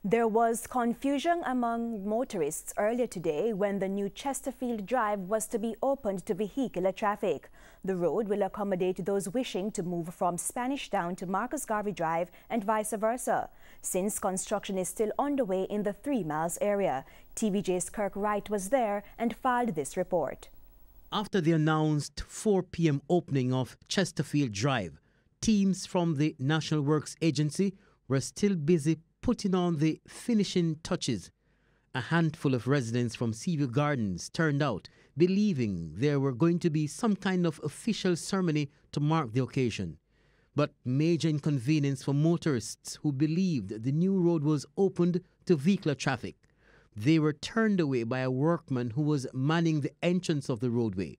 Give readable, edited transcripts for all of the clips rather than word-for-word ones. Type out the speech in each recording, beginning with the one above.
There was confusion among motorists earlier today when the new Chesterfield Drive was to be opened to vehicular traffic. The road will accommodate those wishing to move from Spanish Town to Marcus Garvey Drive and vice versa. Since construction is still underway in the 3 Miles area, TVJ's Kirk Wright was there and filed this report. After the announced 4 p.m. opening of Chesterfield Drive, teams from the National Works Agency were still busy putting on the finishing touches. A handful of residents from Seaview Gardens turned out, believing there were going to be some kind of official ceremony to mark the occasion. But major inconvenience for motorists who believed the new road was opened to vehicular traffic. They were turned away by a workman who was manning the entrance of the roadway.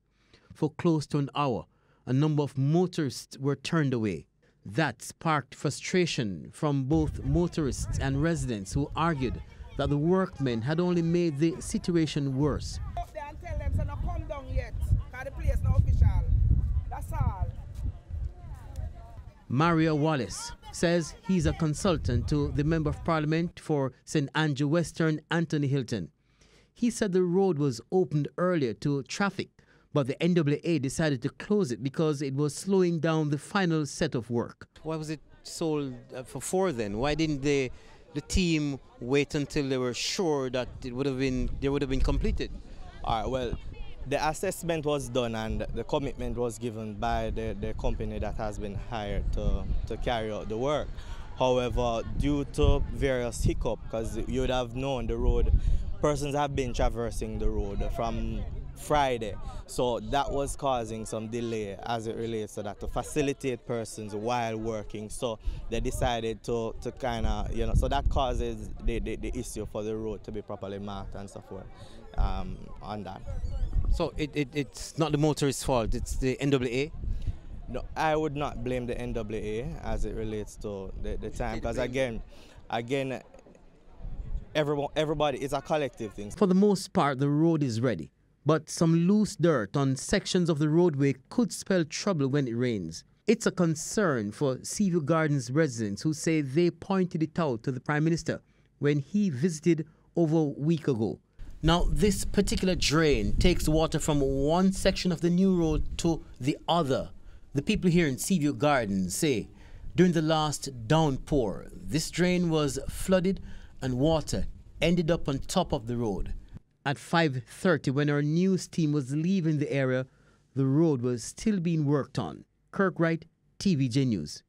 For close to an hour, a number of motorists were turned away. That sparked frustration from both motorists and residents who argued that the workmen had only made the situation worse. Maria Wallace says he's a consultant to the Member of Parliament for St. Andrew Western, Anthony Hilton. He said the road was opened earlier to traffic, but the NWA decided to close it because it was slowing down the final set of work. Why was it sold for 4 then? Why didn't the team wait until they were sure that they would have been completed? All right, well, the assessment was done and the commitment was given by the company that has been hired to carry out the work. However, due to various hiccups, because you would have known the road, persons have been traversing the road from Friday, so that was causing some delay as it relates to that, to facilitate persons while working. So they decided to kind of, so that causes the issue for the road to be properly marked and so forth on that. So it's not the motorist's fault, it's the NWA? No, I would not blame the NWA as it relates to the time, because again, everybody, it's a collective thing. For the most part, the road is ready, but some loose dirt on sections of the roadway could spell trouble when it rains. It's a concern for Seaview Gardens residents who say they pointed it out to the Prime Minister when he visited over a week ago. Now, this particular drain takes water from one section of the new road to the other. The people here in Seaview Gardens say during the last downpour, this drain was flooded and water ended up on top of the road. At 5:30, when our news team was leaving the area, the road was still being worked on. Kirk Wright, TVJ News.